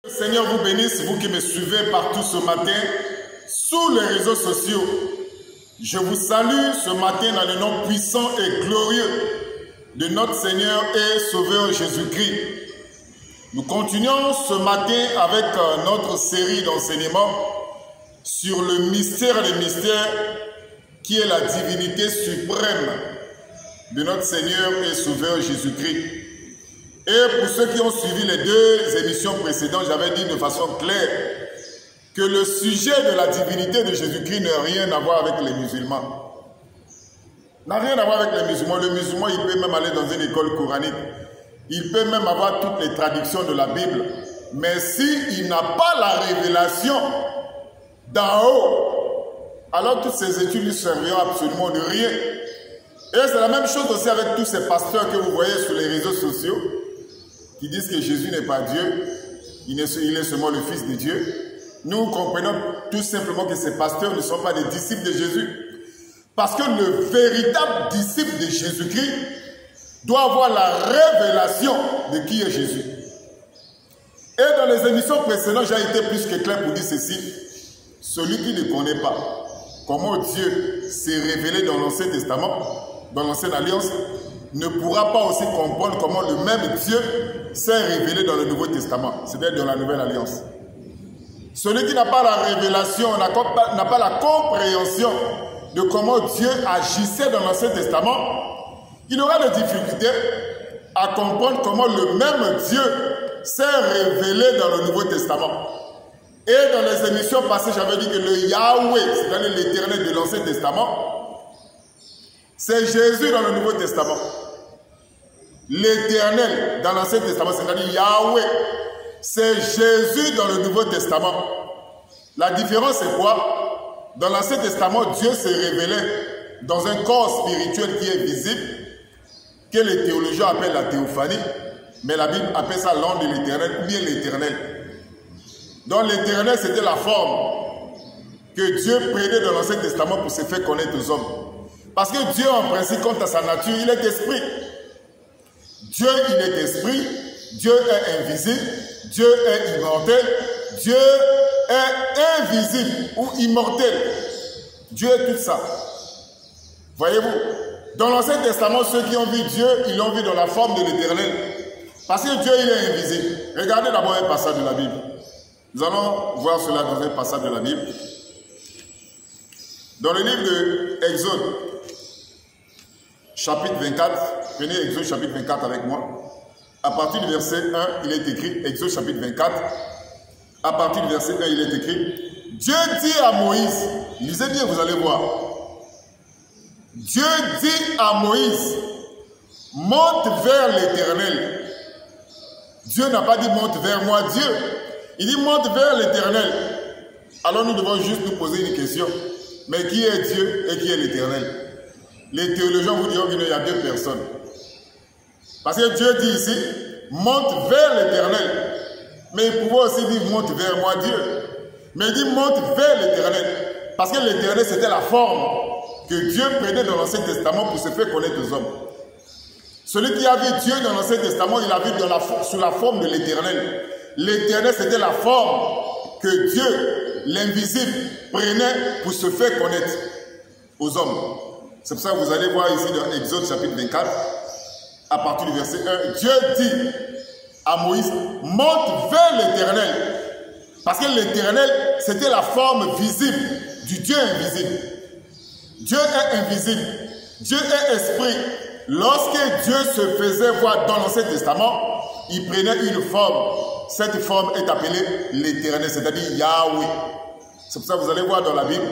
Le Seigneur vous bénisse, vous qui me suivez partout ce matin sur les réseaux sociaux. Je vous salue ce matin dans le nom puissant et glorieux de notre Seigneur et Sauveur Jésus-Christ. Nous continuons ce matin avec notre série d'enseignements sur le mystère des mystères qui est la divinité suprême de notre Seigneur et Sauveur Jésus-Christ. Et pour ceux qui ont suivi les deux émissions précédentes, j'avais dit de façon claire que le sujet de la divinité de Jésus-Christ n'a rien à voir avec les musulmans. N'a rien à voir avec les musulmans. Le musulman, il peut même aller dans une école coranique. Il peut même avoir toutes les traductions de la Bible. Mais s'il n'a pas la révélation d'en haut, alors toutes ces études lui serviront absolument de rien. Et c'est la même chose aussi avec tous ces pasteurs que vous voyez sur les réseaux sociaux qui disent que Jésus n'est pas Dieu, il est seulement le Fils de Dieu. Nous comprenons tout simplement que ces pasteurs ne sont pas des disciples de Jésus. Parce que le véritable disciple de Jésus-Christ doit avoir la révélation de qui est Jésus. Et dans les émissions précédentes, j'ai été plus que clair pour dire ceci. Celui qui ne connaît pas comment Dieu s'est révélé dans l'Ancien Testament, dans l'Ancienne Alliance, ne pourra pas aussi comprendre comment le même Dieu s'est révélé dans le Nouveau Testament, c'est-à-dire dans la Nouvelle Alliance. Celui qui n'a pas la révélation, n'a pas la compréhension de comment Dieu agissait dans l'Ancien Testament, il aura des difficultés à comprendre comment le même Dieu s'est révélé dans le Nouveau Testament. Et dans les émissions passées, j'avais dit que le Yahweh, c'est-à-dire l'Éternel de l'Ancien Testament, c'est Jésus dans le Nouveau Testament. L'Éternel dans l'Ancien Testament, c'est-à-dire Yahweh, c'est Jésus dans le Nouveau Testament. La différence, c'est quoi? Dans l'Ancien Testament, Dieu s'est révélé dans un corps spirituel qui est visible, que les théologiens appellent la théophanie, mais la Bible appelle ça l'ange de l'Éternel ou bien l'Éternel. Donc l'Éternel, c'était la forme que Dieu prenait dans l'Ancien Testament pour se faire connaître aux hommes. Parce que Dieu, en principe, quant à sa nature, il est esprit. Dieu, il est esprit. Dieu est invisible. Dieu est immortel. Dieu est invisible ou immortel. Dieu est tout ça. Voyez-vous? Dans l'Ancien Testament, ceux qui ont vu Dieu, ils l'ont vu dans la forme de l'Éternel. Parce que Dieu, il est invisible. Regardez d'abord un passage de la Bible. Nous allons voir cela dans un passage de la Bible. Dans le livre de Exode, chapitre 24, prenez Exode chapitre 24 avec moi. À partir du verset 1, il est écrit, Exode chapitre 24, à partir du verset 1, il est écrit, Dieu dit à Moïse, lisez bien, vous allez voir. Dieu dit à Moïse, monte vers l'Éternel. Dieu n'a pas dit monte vers moi, Dieu. Il dit monte vers l'Éternel. Alors nous devons juste nous poser une question. Mais qui est Dieu et qui est l'Éternel? Les théologiens vous diront qu'il y a deux personnes. Parce que Dieu dit ici, monte vers l'Éternel. Mais il pouvait aussi dire monte vers moi, Dieu. Mais il dit monte vers l'Éternel. Parce que l'Éternel, c'était la forme que Dieu prenait dans l'Ancien Testament pour se faire connaître aux hommes. Celui qui a vu Dieu dans l'Ancien Testament, il a vu sous la forme de l'Éternel. L'Éternel, c'était la forme que Dieu, l'invisible, prenait pour se faire connaître aux hommes. C'est pour ça que vous allez voir ici dans Exode chapitre 24, à partir du verset 1, Dieu dit à Moïse, monte vers l'Éternel. Parce que l'Éternel, c'était la forme visible du Dieu invisible. Dieu est invisible. Dieu est esprit. Lorsque Dieu se faisait voir dans l'Ancien Testament, il prenait une forme. Cette forme est appelée l'Éternel, c'est-à-dire Yahweh. C'est pour ça que vous allez voir dans la Bible,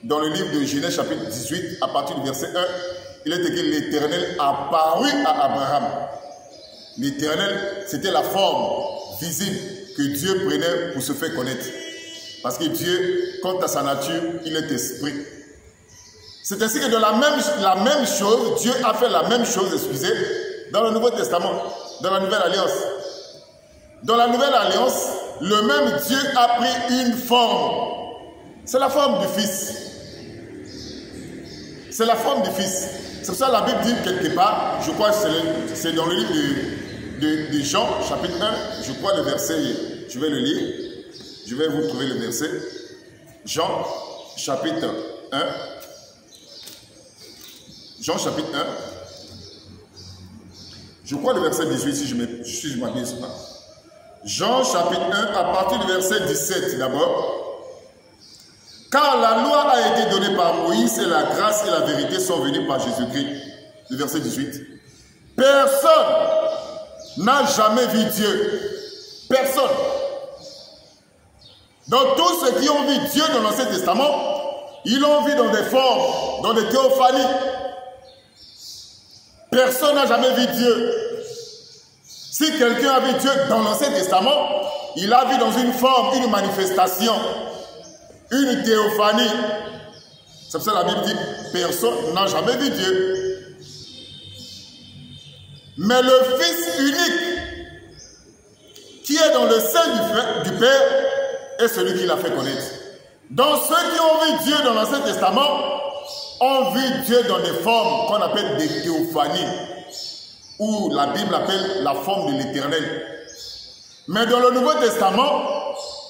dans le livre de Genèse chapitre 18, à partir du verset 1, il est écrit l'Éternel apparut à Abraham. L'Éternel, c'était la forme visible que Dieu prenait pour se faire connaître. Parce que Dieu, quant à sa nature, il est esprit. C'est ainsi que dans la même chose, Dieu a fait la même chose, excusez, dans le Nouveau Testament, dans la Nouvelle Alliance. Dans la Nouvelle Alliance, le même Dieu a pris une forme. C'est la forme du Fils. C'est la forme du Fils. C'est pour ça que la Bible dit quelque part, je crois que c'est dans le livre de Jean, chapitre 1, je crois le verset je vais le lire. Je vais vous trouver le verset. Jean, chapitre 1. Jean, chapitre 1. Je crois le verset 18, si je m'abuse pas. Jean, chapitre 1, à partir du verset 17 d'abord. Car la loi a été donnée par Moïse et la grâce et la vérité sont venues par Jésus-Christ. Le verset 18. Personne n'a jamais vu Dieu. Personne. Donc tous ceux qui ont vu Dieu dans l'Ancien Testament, ils l'ont vu dans des formes, dans des théophanies. Personne n'a jamais vu Dieu. Si quelqu'un a vu Dieu dans l'Ancien Testament, il a vu dans une forme, une manifestation, une théophanie. C'est pour ça que la Bible dit, personne n'a jamais vu Dieu. Mais le Fils unique, qui est dans le sein du Père, est celui qui l'a fait connaître. Donc ceux qui ont vu Dieu dans l'Ancien Testament, ont vu Dieu dans des formes qu'on appelle des théophanies, ou la Bible appelle la forme de l'Éternel. Mais dans le Nouveau Testament,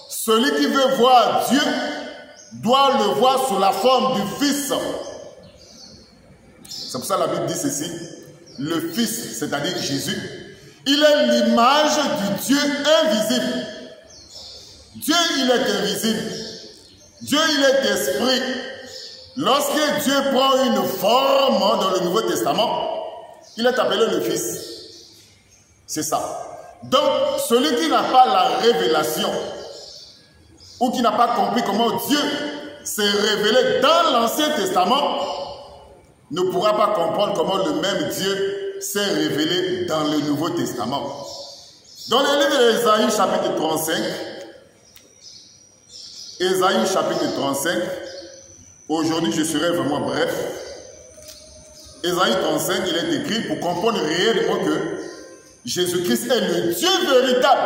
celui qui veut voir Dieu doit le voir sous la forme du Fils. C'est pour ça que la Bible dit ceci, le Fils, c'est-à-dire Jésus, il est l'image du Dieu invisible. Dieu, il est invisible. Dieu, il est esprit. Lorsque Dieu prend une forme dans le Nouveau Testament, il est appelé le Fils. C'est ça. Donc, celui qui n'a pas la révélation, ou qui n'a pas compris comment Dieu s'est révélé dans l'Ancien Testament, ne pourra pas comprendre comment le même Dieu s'est révélé dans le Nouveau Testament. Dans le livre d'Ésaïe, chapitre 35, Ésaïe, chapitre 35, aujourd'hui je serai vraiment bref. Ésaïe 35, il est écrit pour comprendre réellement que Jésus-Christ est le Dieu véritable.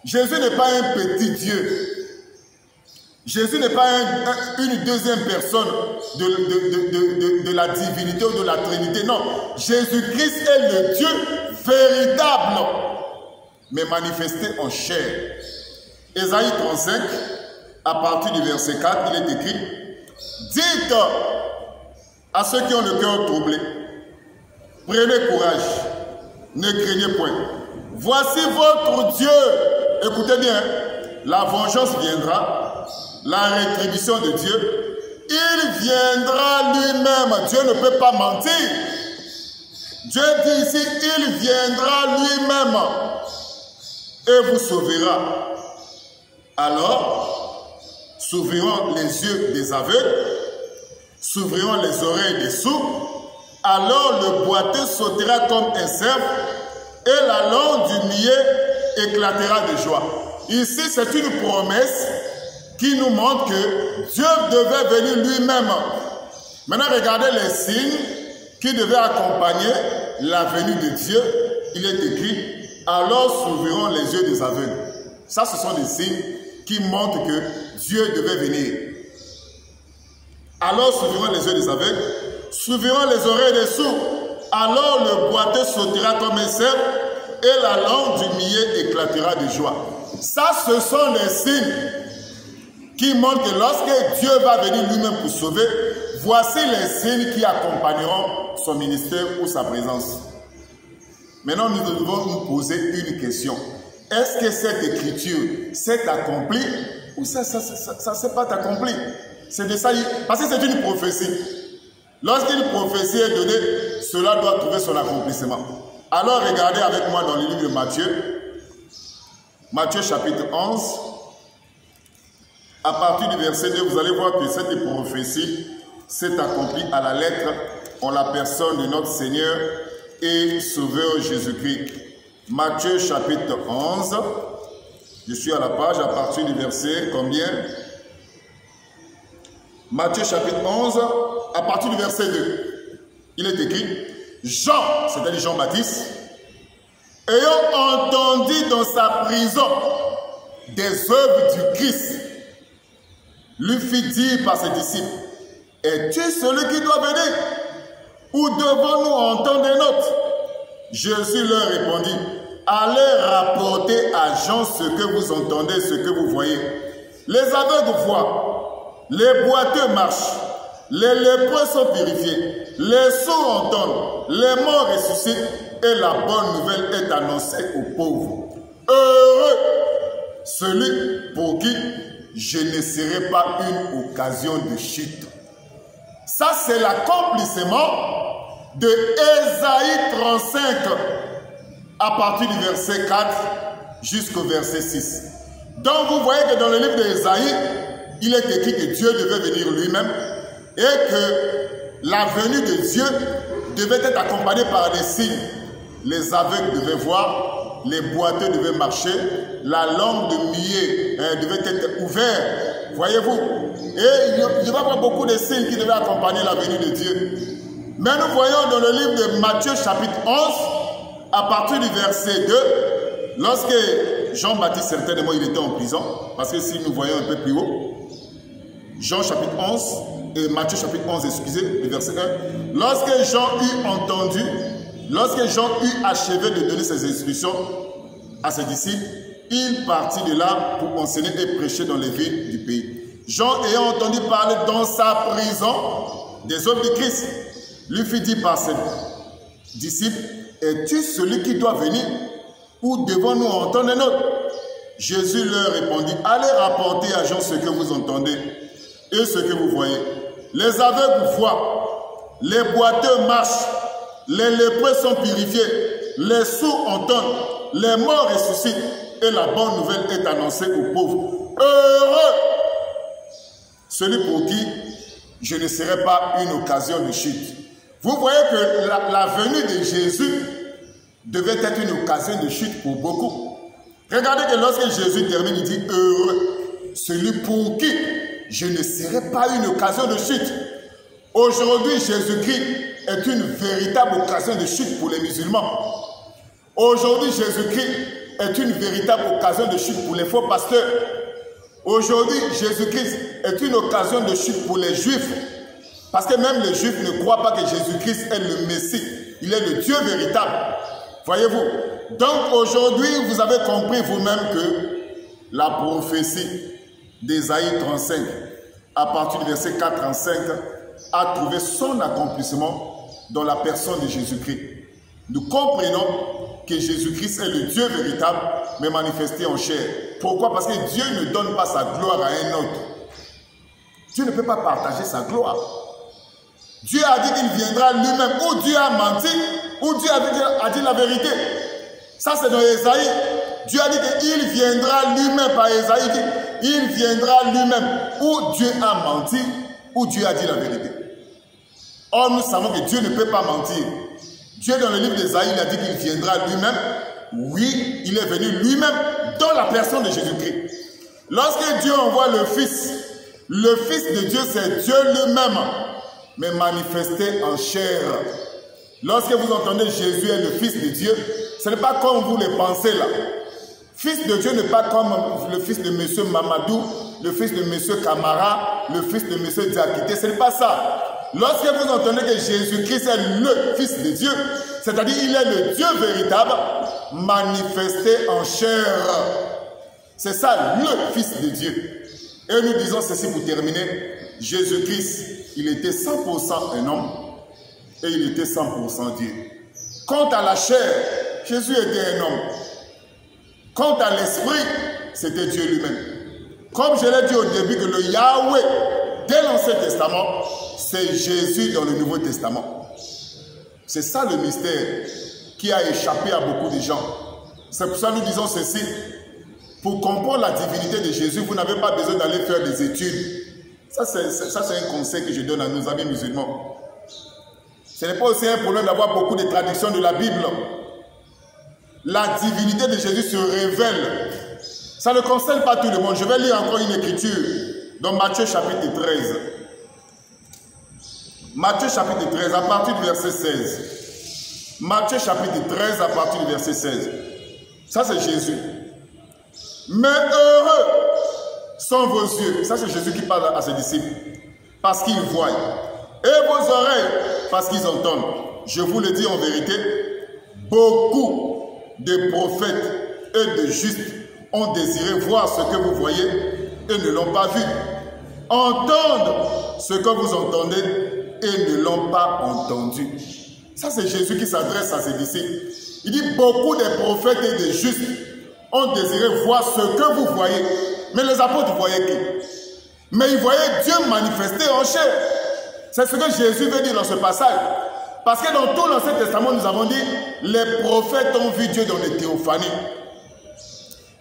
Jésus n'est pas un petit Dieu. Jésus n'est pas une deuxième personne de la divinité ou de la Trinité. Non, Jésus-Christ est le Dieu véritable, mais manifesté en chair. Ésaïe 35, à partir du verset 4, il est écrit, « Dites à ceux qui ont le cœur troublé, prenez courage, ne craignez point. Voici votre Dieu. » Écoutez bien, la vengeance viendra, la rétribution de Dieu, il viendra lui-même. Dieu ne peut pas mentir. Dieu dit ici, il viendra lui-même et vous sauvera. Alors, s'ouvriront les yeux des aveugles, s'ouvriront les oreilles des sourds, alors le boiteux sautera comme un cerf et la langue du niais éclatera de joie. Ici, c'est une promesse qui nous montre que Dieu devait venir lui-même. Maintenant, regardez les signes qui devaient accompagner la venue de Dieu. Il est écrit, alors s'ouvriront les yeux des aveugles. Ça, ce sont des signes qui montrent que Dieu devait venir. Alors s'ouvriront les yeux des aveugles, s'ouvriront les oreilles des sourds. Alors le boiteux sautera comme un cerf et la langue du niais éclatera de joie. Ça, ce sont les signes qui montrent que lorsque Dieu va venir lui-même pour sauver, voici les signes qui accompagneront son ministère ou sa présence. Maintenant, nous devons nous poser une question. Est-ce que cette écriture s'est accomplie ou ça ne s'est pas accompli? C'est de ça, parce que c'est une prophétie. Lorsqu'une prophétie est donnée, cela doit trouver son accomplissement. Alors regardez avec moi dans le livre de Matthieu. Matthieu chapitre 11. À partir du verset 2, vous allez voir que cette prophétie s'est accomplie à la lettre en la personne de notre Seigneur et Sauveur Jésus-Christ. Matthieu chapitre 11. Je suis à la page à partir du verset combien? Matthieu chapitre 11, à partir du verset 2. Il est écrit, Jean, c'est-à-dire Jean-Baptiste, ayant entendu dans sa prison des œuvres du Christ, lui fit dire par ses disciples, es-tu celui qui doit venir? Ou devons-nous entendre un autre? Jésus leur répondit, allez rapporter à Jean ce que vous entendez, ce que vous voyez. Les aveugles voient, les boiteux marchent, les lépreux sont purifiés, les sourds entendent, les morts ressuscitent et la bonne nouvelle est annoncée aux pauvres. Heureux celui pour qui je ne serai pas une occasion de chute. Ça, c'est l'accomplissement de Ésaïe 35 à partir du verset 4 jusqu'au verset 6. Donc, vous voyez que dans le livre d'Ésaïe, il est écrit que Dieu devait venir lui-même et que la venue de Dieu devait être accompagnée par des signes. Les aveugles devaient voir, les boiteux devaient marcher, la langue de millet devait être ouverte, voyez-vous. Et il devait y avoir beaucoup de signes qui devaient accompagner la venue de Dieu. Mais nous voyons dans le livre de Matthieu chapitre 11, à partir du verset 2, lorsque Jean-Baptiste, certainement, il était en prison, parce que si nous voyons un peu plus haut, Jean chapitre 11, et Matthieu chapitre 11, excusez, le verset 1, lorsque Jean eut entendu, lorsque Jean eut achevé de donner ses instructions à ses disciples, il partit de là pour enseigner et prêcher dans les villes du pays. Jean, ayant entendu parler dans sa prison des œuvres de Christ, lui fit dire par ses disciples, es-tu celui qui doit venir ou devons-nous entendre un autre? Jésus leur répondit, allez rapporter à Jean ce que vous entendez et ce que vous voyez. Les aveugles voient, les boiteux marchent, les lépreux sont purifiés, les sourds entendent, les morts ressuscitent et la bonne nouvelle est annoncée aux pauvres. Heureux celui pour qui je ne serai pas une occasion de chute. Vous voyez que la venue de Jésus devait être une occasion de chute pour beaucoup. Regardez que lorsque Jésus termine, il dit « Heureux celui pour qui je ne serai pas une occasion de chute ». Aujourd'hui, Jésus-Christ est une véritable occasion de chute pour les musulmans. Aujourd'hui, Jésus-Christ est une véritable occasion de chute pour les faux pasteurs. Aujourd'hui, Jésus-Christ est une occasion de chute pour les Juifs. Parce que même les Juifs ne croient pas que Jésus-Christ est le Messie. Il est le Dieu véritable. Voyez-vous? Donc aujourd'hui, vous avez compris vous-même que la prophétie d'Ésaïe 35, à partir du verset 4 à 5, a trouvé son accomplissement dans la personne de Jésus-Christ. Nous comprenons que Jésus-Christ est le Dieu véritable, mais manifesté en chair. Pourquoi? Parce que Dieu ne donne pas sa gloire à un autre. Dieu ne peut pas partager sa gloire. Dieu a dit qu'il viendra lui-même. Ou Dieu a menti, ou Dieu a dit la vérité. Ça, c'est dans Ésaïe. Dieu a dit qu'il viendra lui-même, par Ésaïe, il viendra lui-même. Ou Dieu a menti, ou Dieu a dit la vérité. Or, nous savons que Dieu ne peut pas mentir. Dieu, dans le livre d'Ésaïe, il a dit qu'il viendra lui-même. Oui, il est venu lui-même dans la personne de Jésus-Christ. Lorsque Dieu envoie le Fils de Dieu, c'est Dieu lui-même, mais manifesté en chair. Lorsque vous entendez Jésus est le Fils de Dieu, ce n'est pas comme vous le pensez là. Fils de Dieu n'est pas comme le fils de M. Mamadou, le fils de M. Camara, le fils de M. Diakité, ce n'est pas ça. Lorsque vous entendez que Jésus-Christ est le Fils de Dieu, c'est-à-dire il est le Dieu véritable, manifesté en chair. C'est ça, le Fils de Dieu. Et nous disons ceci pour terminer. Jésus-Christ, il était 100% un homme et il était 100% Dieu. Quant à la chair, Jésus était un homme. Quant à l'esprit, c'était Dieu lui-même. Comme je l'ai dit au début, que le Yahweh, dès l'Ancien Testament, c'est Jésus dans le Nouveau Testament. C'est ça le mystère qui a échappé à beaucoup de gens. C'est pour ça que nous disons ceci. Pour comprendre la divinité de Jésus, vous n'avez pas besoin d'aller faire des études. Ça, c'est un conseil que je donne à nos amis musulmans. Ce n'est pas aussi un problème d'avoir beaucoup de traductions de la Bible. La divinité de Jésus se révèle. Ça ne concerne pas tout le monde. Je vais lire encore une écriture dans Matthieu chapitre 13. Matthieu chapitre 13 à partir du verset 16. Matthieu chapitre 13 à partir du verset 16. Ça c'est Jésus. Mais heureux sont vos yeux. Ça c'est Jésus qui parle à ses disciples. Parce qu'ils voient. Et vos oreilles parce qu'ils entendent. Je vous le dis en vérité, beaucoup des prophètes et des justes ont désiré voir ce que vous voyez et ne l'ont pas vu. Entendre ce que vous entendez et ne l'ont pas entendu. Ça, c'est Jésus qui s'adresse à ses disciples. Il dit, beaucoup des prophètes et des justes ont désiré voir ce que vous voyez. Mais les apôtres voyaient qui? Mais ils voyaient Dieu manifester en chair. C'est ce que Jésus veut dire dans ce passage. Parce que dans tout l'Ancien Testament, nous avons dit, les prophètes ont vu Dieu dans les théophanies.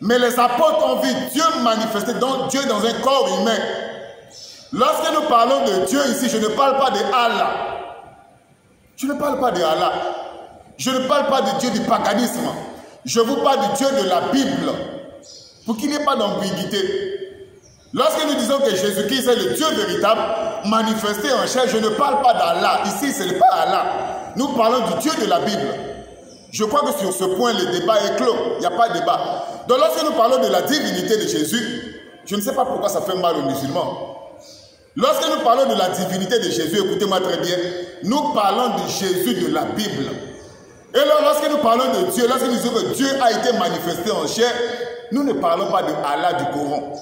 Mais les apôtres ont vu Dieu manifester Dieu dans un corps humain. Lorsque nous parlons de Dieu ici, je ne parle pas de Allah. Je ne parle pas de Allah. Je ne parle pas de Dieu du paganisme. Je vous parle du Dieu de la Bible. Pour qu'il n'y ait pas d'ambiguïté. Lorsque nous disons que Jésus-Christ est le Dieu véritable, manifesté en chair, je ne parle pas d'Allah. Ici, ce n'est pas Allah. Nous parlons du Dieu de la Bible. Je crois que sur ce point, le débat est clos. Il n'y a pas de débat. Donc lorsque nous parlons de la divinité de Jésus, je ne sais pas pourquoi ça fait mal aux musulmans. Lorsque nous parlons de la divinité de Jésus, écoutez-moi très bien, nous parlons de Jésus de la Bible. Et là, lorsque nous parlons de Dieu, lorsque nous disons que Dieu a été manifesté en chair, nous ne parlons pas de Allah du Coran.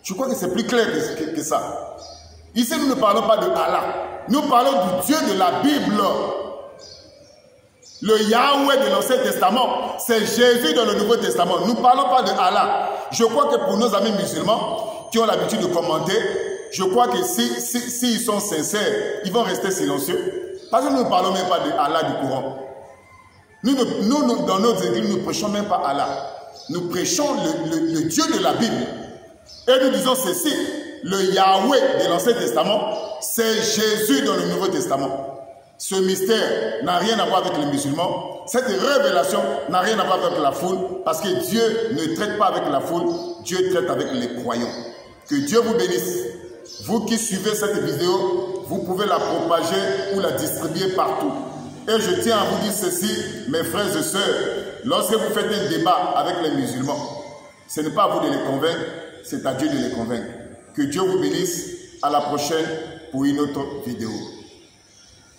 Je crois que c'est plus clair que ça. Ici, nous ne parlons pas de Allah. Nous parlons du Dieu de la Bible. Le Yahweh de l'Ancien Testament, c'est Jésus dans le Nouveau Testament. Nous ne parlons pas de Allah. Je crois que pour nos amis musulmans qui ont l'habitude de commenter, je crois que s'ils sont sincères, ils vont rester silencieux. Parce que nous ne parlons même pas de Allah du Coran. Nous, dans notre église, nous ne prêchons même pas Allah. Nous prêchons le Dieu de la Bible. Et nous disons ceci, le Yahweh de l'Ancien Testament, c'est Jésus dans le Nouveau Testament. Ce mystère n'a rien à voir avec les musulmans. Cette révélation n'a rien à voir avec la foule, parce que Dieu ne traite pas avec la foule, Dieu traite avec les croyants. Que Dieu vous bénisse. Vous qui suivez cette vidéo, vous pouvez la propager ou la distribuer partout. Et je tiens à vous dire ceci, mes frères et sœurs, lorsque vous faites un débat avec les musulmans, ce n'est pas à vous de les convaincre, c'est à Dieu de les convaincre. Que Dieu vous bénisse. À la prochaine pour une autre vidéo.